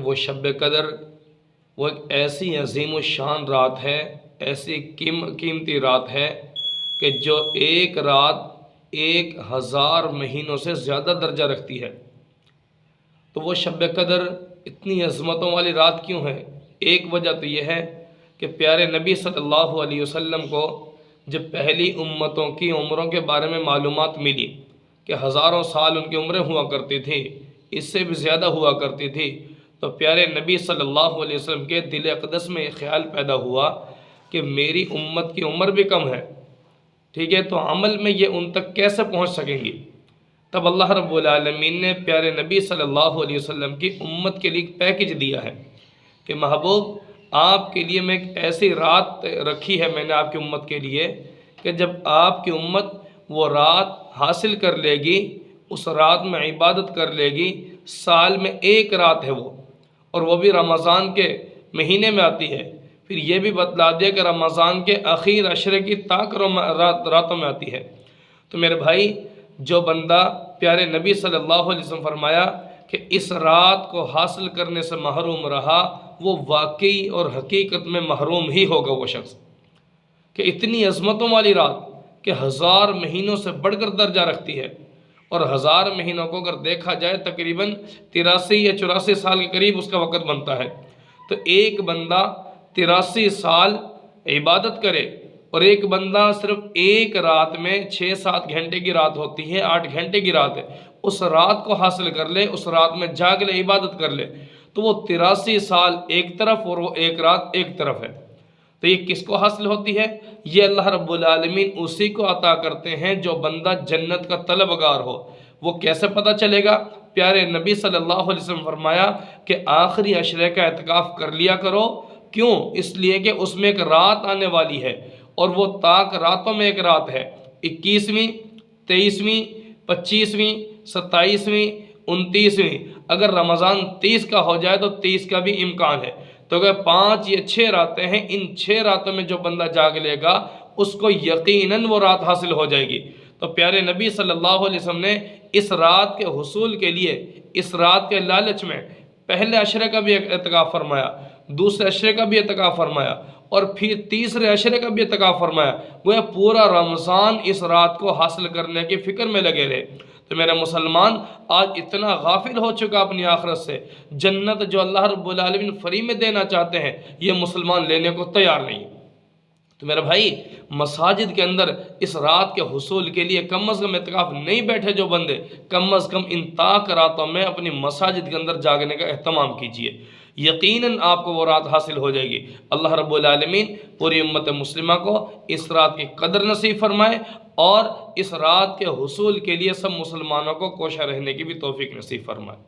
وہ شب قدر وہ ایک ایسی عظیم الشان رات ہے، ایسی قیمتی رات ہے کہ جو ایک رات 1000 مہینوں سے زیادہ درجہ رکھتی ہے۔ تو وہ شب قدر اتنی عظمتوں والی رات کیوں ہے؟ ایک وجہ تو یہ ہے کہ پیارے نبی صلی اللہ علیہ وسلم کو جب پہلی امتوں کی عمروں کے بارے میں معلومات ملی کہ ہزاروں سال ان کی عمریں ہوا کرتی تھی، اس سے بھی زیادہ ہوا کرتی تھی، تو پیارے نبی صلی اللہ علیہ وسلم کے دل اقدس میں یہ خیال پیدا ہوا کہ میری امت کی عمر بھی کم ہے، ٹھیک ہے، تو عمل میں یہ ان تک کیسے پہنچ سکیں گی؟ تب اللہ رب العالمین نے پیارے نبی صلی اللہ علیہ وسلم کی امت کے لیے پیکج دیا ہے کہ محبوب آپ کے لیے میں ایک ایسی رات رکھی ہے میں نے آپ کی امت کے لیے کہ جب آپ کی امت وہ رات حاصل کر لے گی، اس رات میں عبادت کر لے گی، سال میں ایک رات ہے وہ، اور وہ بھی رمضان کے مہینے میں آتی ہے، پھر یہ بھی بتلا دیا کہ رمضان کے آخر عشرے کی راتوں میں آتی ہے۔ تو میرے بھائی، جو بندہ پیارے نبی صلی اللہ علیہ وسلم فرمایا کہ اس رات کو حاصل کرنے سے محروم رہا، وہ واقعی اور حقیقت میں محروم ہی ہوگا وہ شخص، کہ اتنی عظمتوں والی رات کہ 1000 مہینوں سے بڑھ کر درجہ رکھتی ہے، اور 1000 مہینوں کو اگر دیکھا جائے تقریباً 83 یا 84 سال کے قریب اس کا وقت بنتا ہے، تو ایک بندہ 83 سال عبادت کرے اور ایک بندہ صرف ایک رات میں 6-7 گھنٹے کی رات ہوتی ہے، 8 گھنٹے کی رات ہے، اس رات کو حاصل کر لے، اس رات میں جاگ لے، عبادت کر لے، تو وہ 83 سال ایک طرف اور وہ ایک رات ایک طرف ہے۔ تو یہ کس کو حاصل ہوتی ہے؟ یہ اللہ رب العالمین اسی کو عطا کرتے ہیں جو بندہ جنت کا طلبگار ہو۔ وہ کیسے پتہ چلے گا؟ پیارے نبی صلی اللہ علیہ وسلم فرمایا کہ آخری عشرے کا اعتکاف کر لیا کرو۔ کیوں؟ اس لیے کہ اس میں ایک رات آنے والی ہے، اور وہ طاق راتوں میں ایک رات ہے، 21ویں، 23ویں، 25ویں، 27ویں، 29ویں۔ اگر رمضان 30 کا ہو جائے تو 30 کا بھی امکان ہے، تو اگر 5 یا 6 راتیں ہیں، ان 6 راتوں میں جو بندہ جاگ لے گا اس کو یقیناً وہ رات حاصل ہو جائے گی۔ تو پیارے نبی صلی اللہ علیہ وسلم نے اس رات کے حصول کے لیے، اس رات کے لالچ میں پہلے عشرے کا بھی اعتکاف فرمایا، دوسرے عشرے کا بھی اعتکاف فرمایا، اور پھر تیسرے عشرے کا بھی اعتکاف فرمایا۔ وہ پورا رمضان اس رات کو حاصل کرنے کی فکر میں لگے رہے۔ تو میرے مسلمان آج اتنا غافل ہو چکا اپنی آخرت سے، جنت جو اللہ رب العالمین فری میں دینا چاہتے ہیں یہ مسلمان لینے کو تیار نہیں۔ تو میرے بھائی، مساجد کے اندر اس رات کے حصول کے لیے کم از کم اعتکاف نہیں بیٹھے جو بندے، کم از کم ان طاق راتوں میں اپنی مساجد کے اندر جاگنے کا اہتمام کیجئے، یقیناً آپ کو وہ رات حاصل ہو جائے گی۔ اللہ رب العالمین پوری امت مسلمہ کو اس رات کی قدر نصیب فرمائے، اور اس رات کے حصول کے لیے سب مسلمانوں کو کوشاں رہنے کی بھی توفیق نصیب فرمائے۔